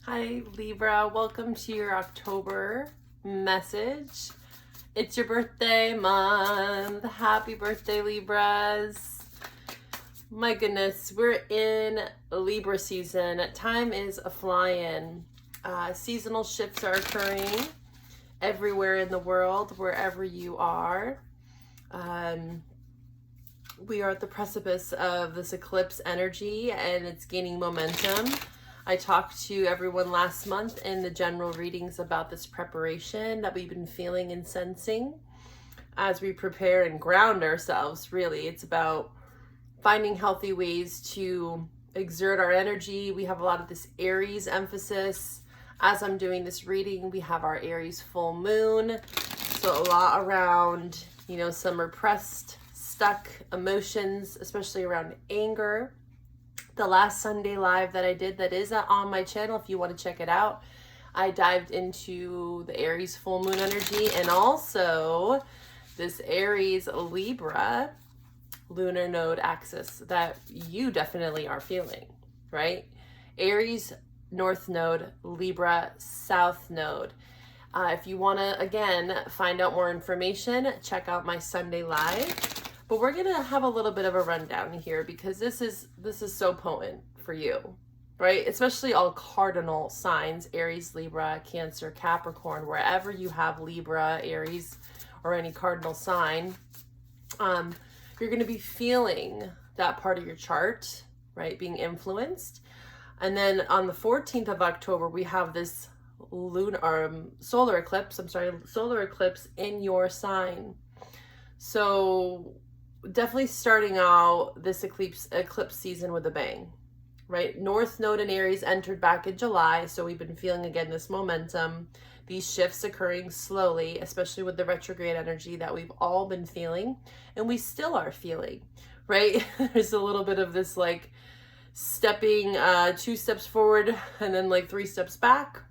Hi Libra, welcome to your October message. It's your birthday month. Happy birthday, Libras. My goodness, we're in Libra season. Time is a flying. Seasonal shifts are occurring everywhere in the world, wherever you are. We are at the precipice of this eclipse energy and it's gaining momentum. I talked to everyone last month in the general readings about this preparation that we've been feeling and sensing as we prepare and ground ourselves. Really, it's about finding healthy ways to exert our energy. We have a lot of this Aries emphasis. As I'm doing this reading, we have our Aries full moon. So a lot around, some repressed, stuck emotions, especially around anger. The last Sunday live that I did, that is on my channel if you want to check it out, I dived into the Aries full moon energy and also this Aries Libra lunar node axis that you definitely are feeling, right? Aries north node, Libra south node. If you want to, again, find out more information, check out my Sunday live. But we're gonna have a little bit of a rundown here because this is so potent for you, right? Especially all cardinal signs, Aries, Libra, Cancer, Capricorn, wherever you have Libra, Aries, or any cardinal sign, you're gonna be feeling that part of your chart, right, being influenced. And then on the 14th of October, we have this solar eclipse in your sign. So definitely starting out this eclipse season with a bang, right? North node in Aries entered back in July, so we've been feeling again this momentum, these shifts occurring slowly, especially with the retrograde energy that we've all been feeling and we still are feeling, right? There's a little bit of this like stepping 2 steps forward and then like 3 steps back.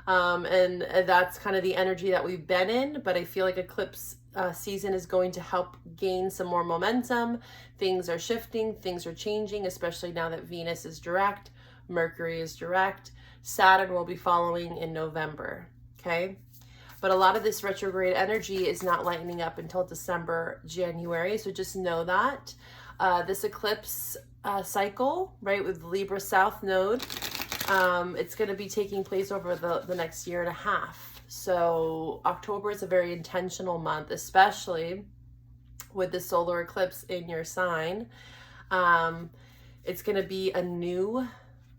And that's kind of the energy that we've been in, but I feel like eclipse season is going to help gain some more momentum. Things are shifting, things are changing, especially now that Venus is direct, Mercury is direct, Saturn will be following in November, okay? But a lot of this retrograde energy is not lightening up until December, January, so just know that. This eclipse cycle, right, with Libra South Node, it's going to be taking place over the next year and a half. So October is a very intentional month, especially with the solar eclipse in your sign. It's going to be a new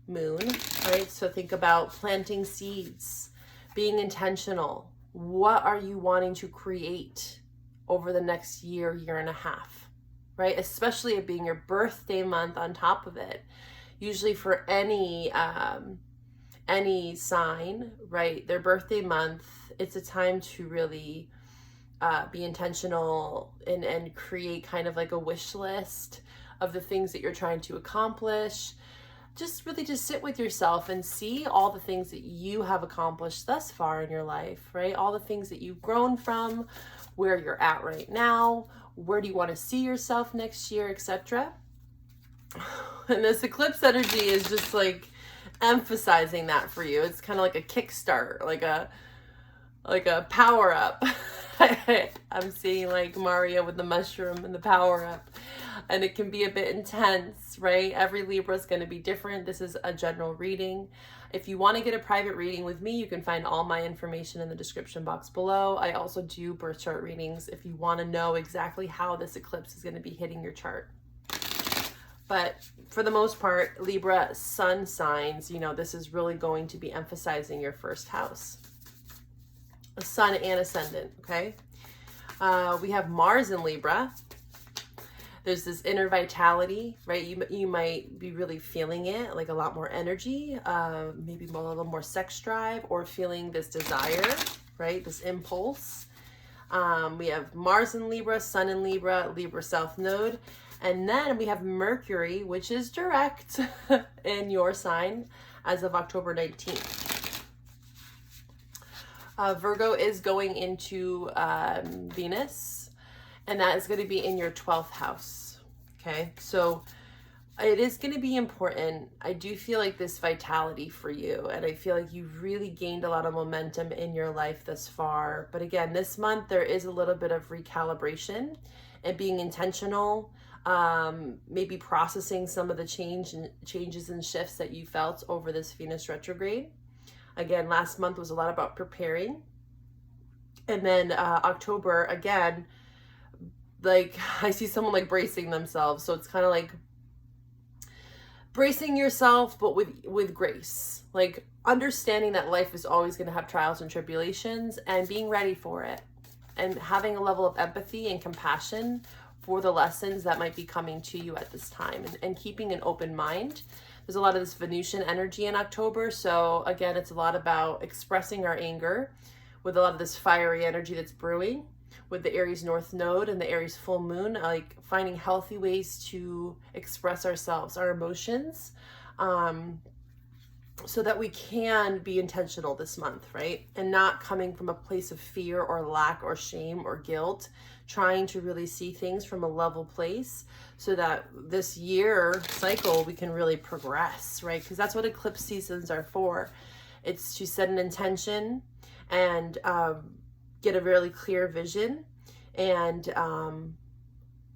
moon, right? So think about planting seeds, being intentional. What are you wanting to create over the next year, year and a half, right? Especially it being your birthday month on top of it. Usually for any sign, right, their birthday month, it's a time to really be intentional and create kind of like a wish list of the things that you're trying to accomplish. Just sit with yourself and see all the things that you have accomplished thus far in your life, right? All the things that you've grown from, where you're at right now, where do you want to see yourself next year, etc. And this eclipse energy is just like emphasizing that for you. It's kind of like a kickstart, like a power up. I'm seeing like Mario with the mushroom and the power up, and it can be a bit intense, right? Every Libra is going to be different. This is a general reading. If you want to get a private reading with me, you can find all my information in the description box below. I also do birth chart readings if you want to know exactly how this eclipse is going to be hitting your chart. But for the most part, Libra sun signs, this is really going to be emphasizing your first house. A sun and ascendant, okay? We have Mars in Libra. There's this inner vitality, right? You might be really feeling it, like a lot more energy, maybe a little more sex drive, or feeling this desire, right? This impulse. We have Mars in Libra, Sun in Libra, Libra South Node. And then we have Mercury, which is direct in your sign as of October 19th. Virgo is going into Venus, and that is going to be in your 12th house. Okay, so it is going to be important. I do feel like this vitality for you, and I feel like you've really gained a lot of momentum in your life thus far. But again, this month there is a little bit of recalibration and being intentional, maybe processing some of the changes and shifts that you felt over this Venus retrograde. Again, last month was a lot about preparing. And then October, again, like I see someone like bracing themselves. So it's kind of like bracing yourself, but with grace, like understanding that life is always going to have trials and tribulations, and being ready for it, and having a level of empathy and compassion for the lessons that might be coming to you at this time, and keeping an open mind. There's a lot of this Venusian energy in October. So again, it's a lot about expressing our anger with a lot of this fiery energy that's brewing with the Aries North Node and the Aries full moon, like finding healthy ways to express ourselves, our emotions, so that we can be intentional this month, right? And not coming from a place of fear or lack or shame or guilt, trying to really see things from a level place so that this year cycle we can really progress, right? Because that's what eclipse seasons are for. It's to set an intention and get a really clear vision, and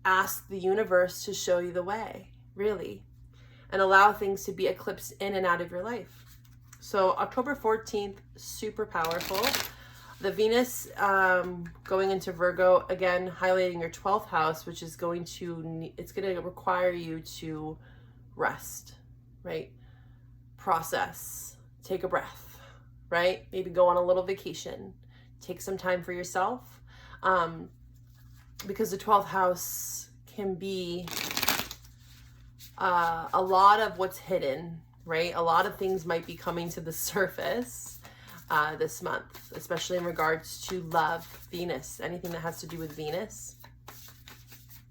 ask the universe to show you the way, really, and allow things to be eclipsed in and out of your life. So October 14th, super powerful. The Venus going into Virgo, again, highlighting your 12th house, which is it's going to require you to rest, right? Process, take a breath, right? Maybe go on a little vacation. Take some time for yourself, because the 12th house can be a lot of what's hidden, right? A lot of things might be coming to the surface this month, especially in regards to love, Venus, anything that has to do with Venus,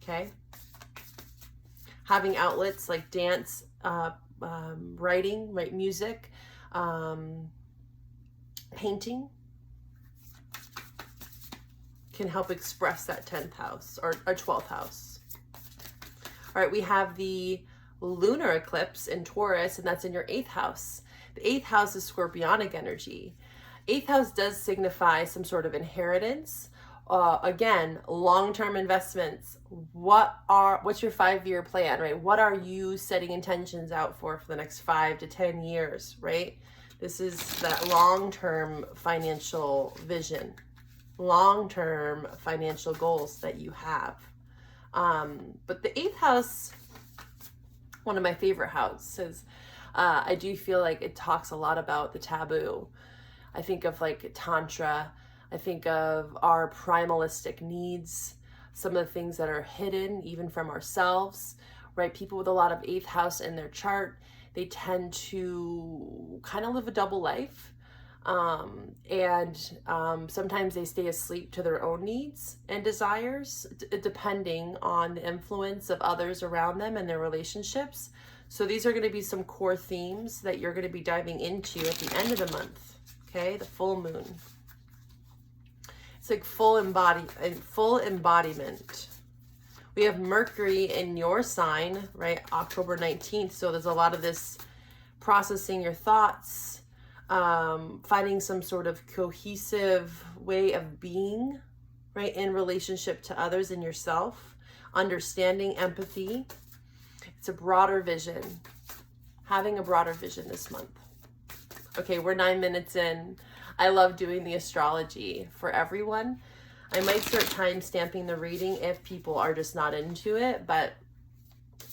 okay? Having outlets like dance, writing, right? Music, painting, can help express that 10th house or 12th house. All right, we have the lunar eclipse in Taurus, and that's in your 8th house. The 8th house is scorpionic energy. 8th house does signify some sort of inheritance. Again, long-term investments. What's your 5-year plan, right? What are you setting intentions out for the next 5 to 10 years, right? This is that long-term financial vision, long-term financial goals that you have. But the 8th house, one of my favorite houses, I do feel like it talks a lot about the taboo. I think of like Tantra. I think of our primalistic needs, some of the things that are hidden even from ourselves, right? People with a lot of 8th house in their chart, they tend to kind of live a double life. Sometimes they stay asleep to their own needs and desires, depending on the influence of others around them and their relationships. So these are going to be some core themes that you're going to be diving into at the end of the month, okay? The full moon. It's like full embodiment. We have Mercury in your sign, right? October 19th. So there's a lot of this processing your thoughts, finding some sort of cohesive way of being, right, in relationship to others and yourself, understanding, empathy. It's a broader vision, having a broader vision this month. Okay, we're 9 minutes in. I love doing the astrology for everyone. I might start time stamping the reading if people are just not into it, but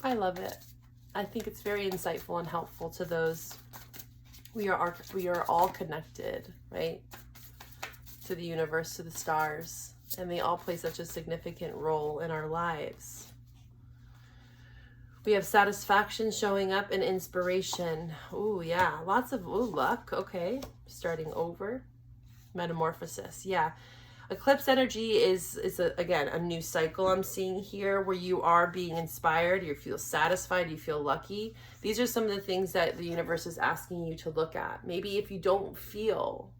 I love it. I think it's very insightful and helpful to those. We are all connected, right? To the universe, to the stars, and they all play such a significant role in our lives. We have satisfaction showing up and inspiration. Ooh, yeah, lots of luck. Okay, starting over. Metamorphosis, yeah. Eclipse energy is again a new cycle I'm seeing here, where you are being inspired, you feel satisfied, you feel lucky. These are some of the things that the universe is asking you to look at. Maybe if you don't feel,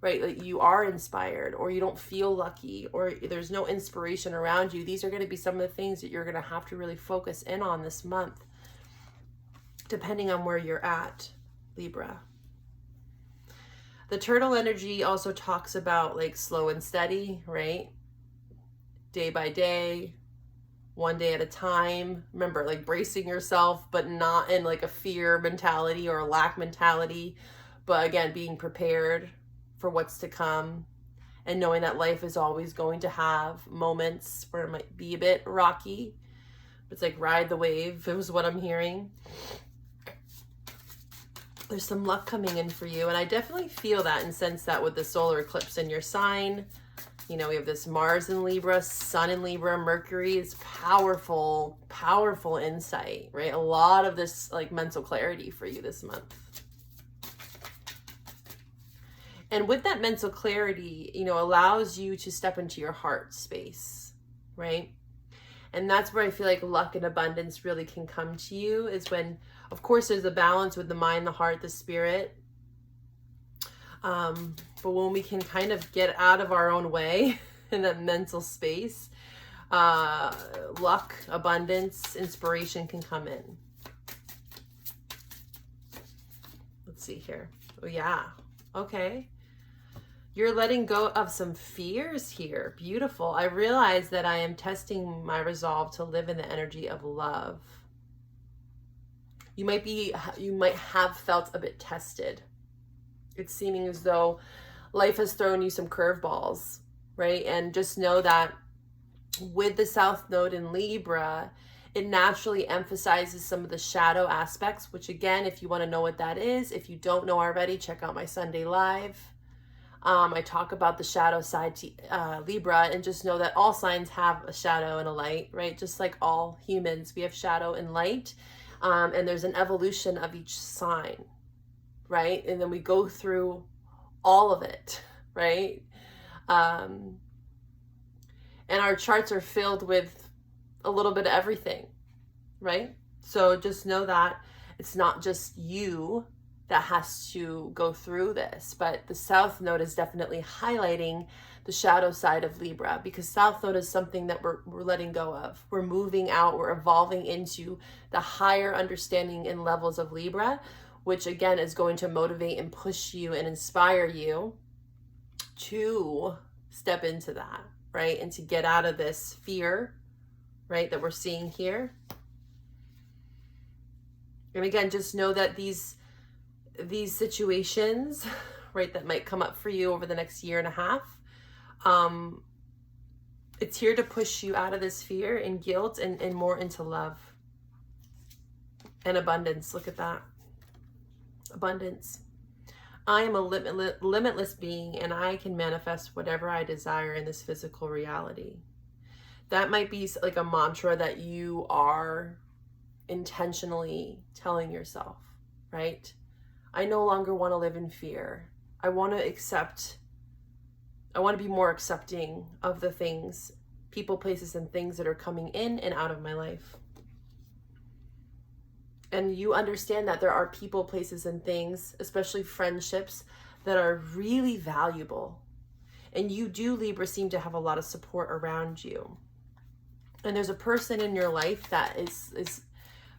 right, like you are inspired, or you don't feel lucky, or there's no inspiration around you, these are going to be some of the things that you're going to have to really focus in on this month. depending on where you're at, Libra. The turtle energy also talks about like slow and steady, right? Day by day, one day at a time. Remember, like bracing yourself, but not in like a fear mentality or a lack mentality, but again, being prepared for what's to come and knowing that life is always going to have moments where it might be a bit rocky. It's like ride the wave, it was what I'm hearing. There's some luck coming in for you. And I definitely feel that and sense that with the solar eclipse in your sign. You know, we have this Mars in Libra, Sun in Libra, Mercury is powerful, powerful insight, right? A lot of this like mental clarity for you this month. And with that mental clarity, you know, allows you to step into your heart space, right? And that's where I feel like luck and abundance really can come to you, is when, of course, there's a balance with the mind, the heart, the spirit. But when we can kind of get out of our own way in that mental space, luck, abundance, inspiration can come in. Let's see here. Oh, yeah. Okay. You're letting go of some fears here. Beautiful. I realize that I am testing my resolve to live in the energy of love. You might have felt a bit tested. It's seeming as though life has thrown you some curveballs, right? And just know that with the South Node in Libra, it naturally emphasizes some of the shadow aspects, which again, if you want to know what that is, if you don't know already, check out my Sunday Live. I talk about the shadow side to Libra, and just know that all signs have a shadow and a light, right? Just like all humans, we have shadow and light, and there's an evolution of each sign, right? And then we go through all of it, right? And our charts are filled with a little bit of everything, right? So just know that it's not just you that has to go through this, but the South Node is definitely highlighting the shadow side of Libra, because South Node is something that we're letting go of. We're moving out, we're evolving into the higher understanding and levels of Libra, which again is going to motivate and push you and inspire you to step into that, right? And to get out of this fear, right, that we're seeing here. And again, just know that these situations, right, that might come up for you over the next year and a half, it's here to push you out of this fear and guilt and more into love and abundance. Look at that. Abundance. I am a limitless being, and I can manifest whatever I desire in this physical reality. That might be like a mantra that you are intentionally telling yourself, right? I no longer want to live in fear. I want to be more accepting of the things, people, places, and things that are coming in and out of my life. And you understand that there are people, places, and things, especially friendships, that are really valuable. And you do, Libra, seem to have a lot of support around you. And there's a person in your life that is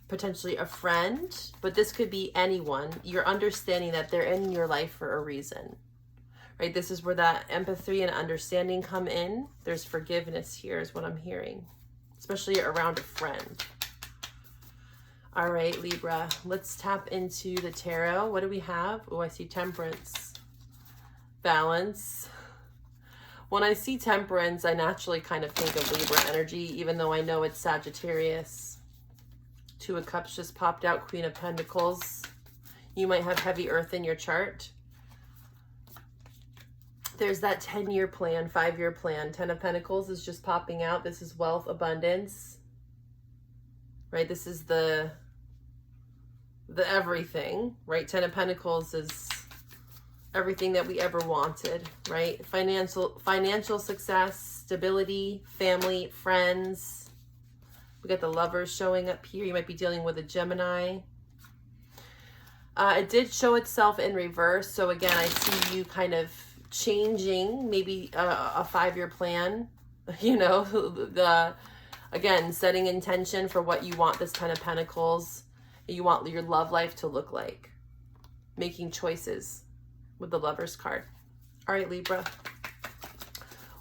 potentially a friend, but this could be anyone. You're understanding that they're in your life for a reason, right? This is where that empathy and understanding come in. There's forgiveness here is what I'm hearing, especially around a friend. All right, Libra, let's tap into the tarot. What do we have? Oh, I see Temperance, Balance. When I see Temperance, I naturally kind of think of Libra energy, even though I know it's Sagittarius. Two of Cups just popped out, Queen of Pentacles. You might have heavy earth in your chart. There's that 10-year plan, 5-year plan. 10 of Pentacles is just popping out. This is wealth, abundance, right? This is the everything, right? 10 of Pentacles is everything that we ever wanted, right? Financial success, stability, family, friends. We got the Lovers showing up here. You might be dealing with a Gemini. It did show itself in reverse. So again, I see you kind of changing maybe a 5-year plan, you know, again, setting intention for what you want this 10 of Pentacles you want your love life to look like. Making choices with the Lover's card. All right, Libra.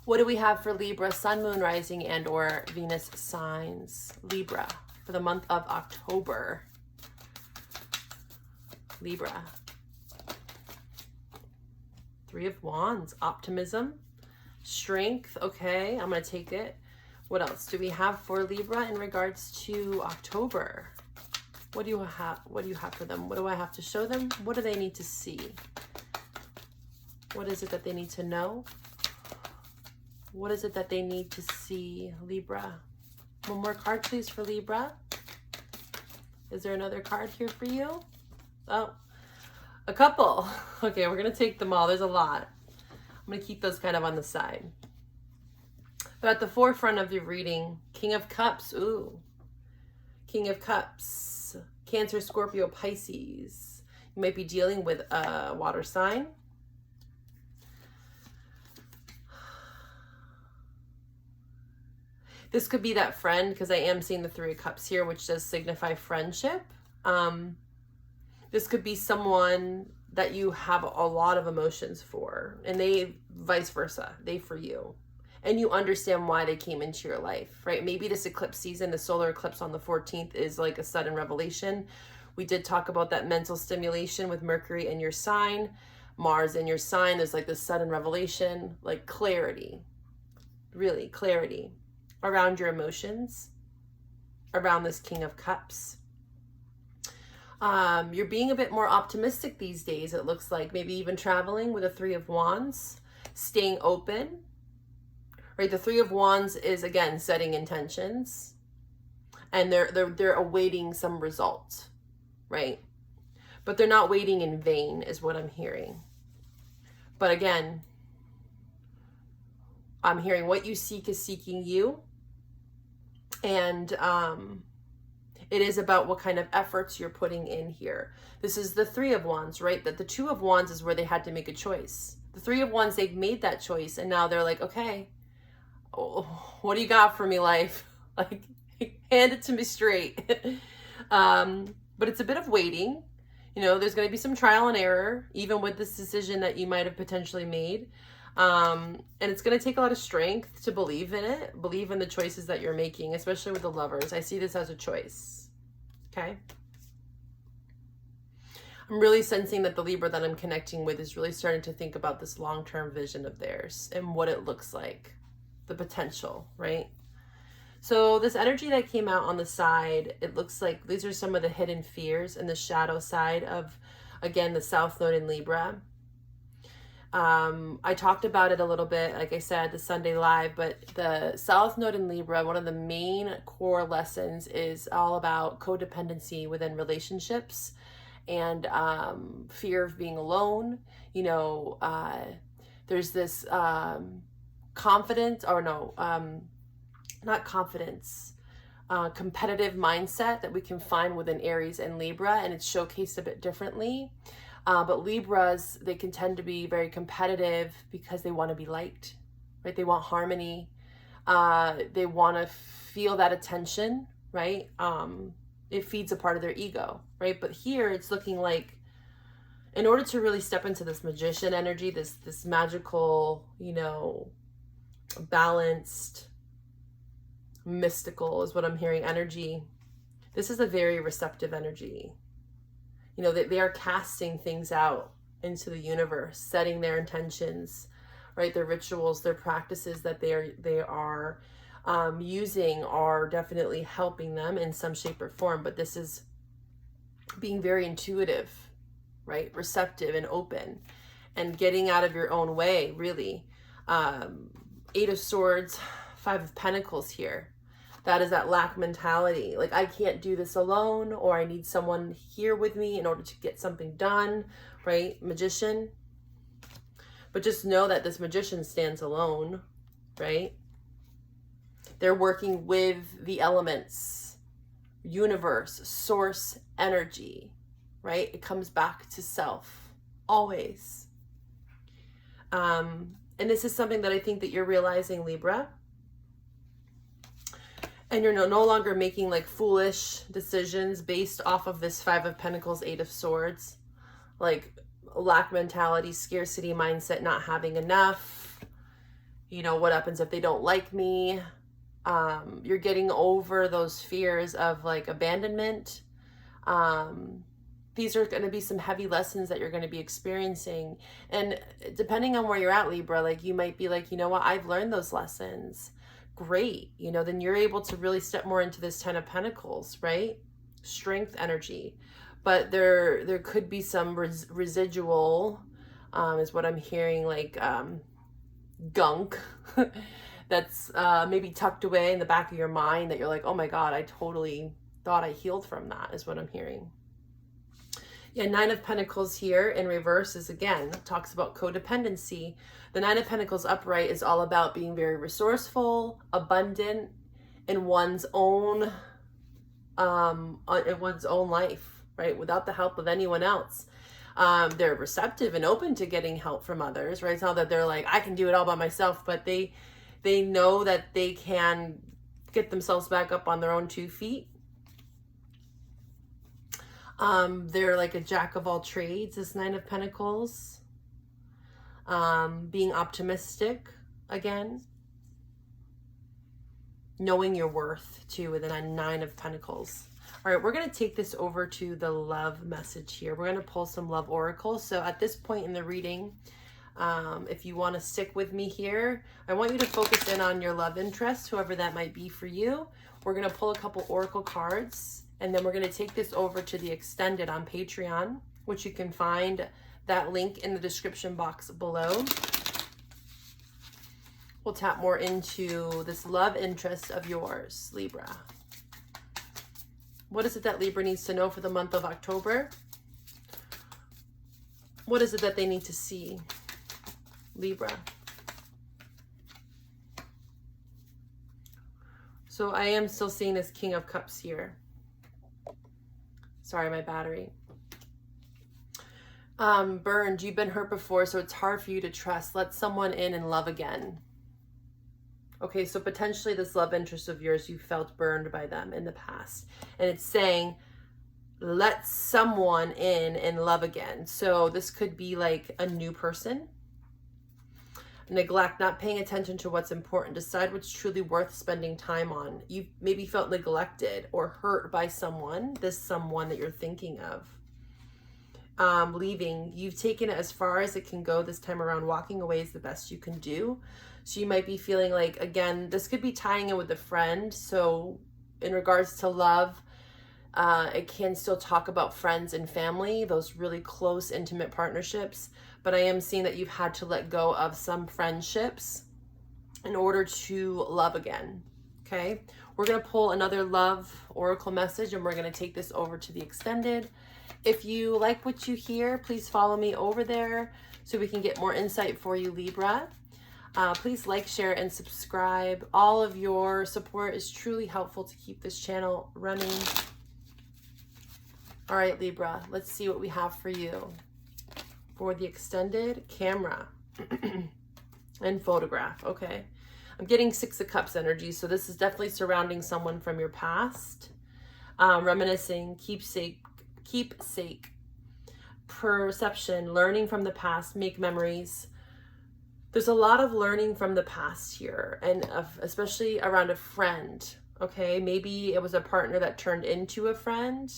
What do we have for Libra, Sun, Moon, Rising, and or Venus signs? Libra, for the month of October. Libra. Three of Wands, optimism, strength. Okay, I'm going to take it. What else do we have for Libra in regards to October? What do you have? What do you have for them? What do I have to show them? What do they need to see? What is it that they need to know? What is it that they need to see, Libra? One more card, please, for Libra. Is there another card here for you? Oh, a couple. Okay, we're going to take them all. There's a lot. I'm going to keep those kind of on the side. But at the forefront of your reading, King of Cups. Ooh. King of Cups. Cancer, Scorpio, Pisces. You might be dealing with a water sign. This could be that friend, because I am seeing the Three of Cups here, which does signify friendship. This could be someone that you have a lot of emotions for, and they vice versa, they for you. And you understand why they came into your life, right? Maybe this eclipse season, the solar eclipse on the 14th is like a sudden revelation. We did talk about that mental stimulation with Mercury in your sign, Mars in your sign. There's like this sudden revelation, like clarity, really clarity around your emotions, around this King of Cups. You're being a bit more optimistic these days, it looks like. Maybe even traveling with a Three of Wands, staying open. Right, the Three of Wands is, again, setting intentions, and they're awaiting some result, right? But they're not waiting in vain, is what I'm hearing. But again, I'm hearing what you seek is seeking you, and it is about what kind of efforts you're putting in here. This is the Three of Wands, right? That the Two of Wands is where they had to make a choice. The Three of Wands, they've made that choice, and now they're like, okay, oh, what do you got for me, life? Like, hand it to me straight. But it's a bit of waiting. You know, there's going to be some trial and error, even with this decision that you might have potentially made. And it's going to take a lot of strength to believe in it, believe in the choices that you're making, especially with the Lovers. I see this as a choice. Okay. I'm really sensing that the Libra that I'm connecting with is really starting to think about this long-term vision of theirs and what it looks like. The potential, right? So this energy that came out on the side, it looks like these are some of the hidden fears and the shadow side of, again, the South Node in Libra. I talked about it a little bit, like I said, the Sunday live, but the South Node in Libra, one of the main core lessons is all about codependency within relationships and fear of being alone. You know, there's this confidence, or no, not confidence, competitive mindset that we can find within Aries and Libra, and it's showcased a bit differently. But Libras, they can tend to be very competitive because they want to be liked, right? They want harmony. They want to feel that attention, right? It feeds a part of their ego, right? But here it's looking like, in order to really step into this magician energy, this magical, you know, balanced, mystical is what I'm hearing energy. This is a very receptive energy. You know, they are casting things out into the universe, setting their intentions, right? Their rituals, their practices that they are using are definitely helping them in some shape or form. But this is being very intuitive, right? Receptive and open, and getting out of your own way, really. Eight of Swords, Five of Pentacles here. That is that lack mentality. Like, I can't do this alone, or I need someone here with me in order to get something done, right? Magician. But just know that this magician stands alone, right? They're working with the elements, universe, source, energy, right? It comes back to self, always. And this is something that I think that you're realizing, Libra. And you're no longer making like foolish decisions based off of this Five of Pentacles, Eight of Swords, like lack mentality, scarcity mindset, not having enough. You know, what happens if they don't like me? You're getting over those fears of like abandonment. These are going to be some heavy lessons that you're going to be experiencing. And depending on where you're at, Libra, like you might be like, you know what, I've learned those lessons. Great. You know, then you're able to really step more into this Ten of Pentacles, right? Strength energy. But there could be some residual, is what I'm hearing, like gunk that's maybe tucked away in the back of your mind that you're like, oh my God, I totally thought I healed from that, is what I'm hearing. Yeah, Nine of Pentacles here in reverse is, again, talks about codependency. The Nine of Pentacles upright is all about being very resourceful, abundant in one's own life, right? Without the help of anyone else. They're receptive and open to getting help from others, right? It's not that they're like, I can do it all by myself, but they know that they can get themselves back up on their own 2 feet. They're like a jack of all trades, this Nine of Pentacles. Being optimistic, again. Knowing your worth, too, with the Nine of Pentacles. All right, we're going to take this over to the love message here. We're going to pull some love oracles. So at this point in the reading, if you want to stick with me here, I want you to focus in on your love interest, whoever that might be for you. We're going to pull a couple oracle cards, and then we're going to take this over to the extended on Patreon, which you can find that link in the description box below. We'll tap more into this love interest of yours, Libra. What is it that Libra needs to know for the month of October? What is it that they need to see, Libra? So I am still seeing this King of Cups here. Sorry, my battery. Burned, you've been hurt before, so it's hard for you to trust. Let someone in and love again. Okay, so potentially this love interest of yours, you felt burned by them in the past. And it's saying, let someone in and love again. So this could be like a new person. Neglect, not paying attention to what's important. Decide what's truly worth spending time on. You maybe felt neglected or hurt by someone, this someone that you're thinking of. Leaving, you've taken it as far as it can go this time around. Walking away is the best you can do. So you might be feeling like, again, this could be tying in with a friend. So in regards to love, it can still talk about friends and family, those really close, intimate partnerships. But I am seeing that you've had to let go of some friendships in order to love again. Okay, we're going to pull another love oracle message, and we're going to take this over to the extended. If you like what you hear, please follow me over there so we can get more insight for you, Libra. Please like, share, and subscribe. All of your support is truly helpful to keep this channel running. All right, Libra, let's see what we have for you. For the extended, camera and photograph. Okay, I'm getting Six of Cups energy, so this is definitely surrounding someone from your past. Reminiscing, keepsake, perception, learning from the past, make memories. There's a lot of learning from the past here, and especially around a friend. Okay, maybe it was a partner that turned into a friend,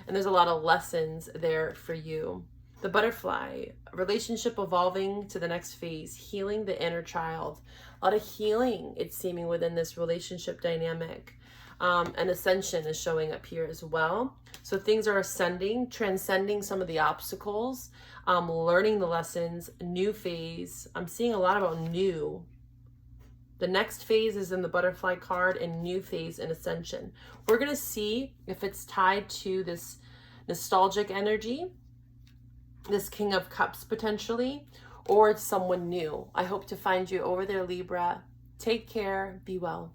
and there's a lot of lessons there for you. The butterfly, relationship evolving to the next phase, healing the inner child. A lot of healing, it's seeming, within this relationship dynamic. And ascension is showing up here as well. So things are ascending, transcending some of the obstacles, learning the lessons, new phase. I'm seeing a lot about new. The next phase is in the butterfly card, and new phase in ascension. We're going to see if it's tied to this nostalgic energy, this King of Cups potentially, or it's someone new. I hope to find you over there, Libra. Take care. Be well.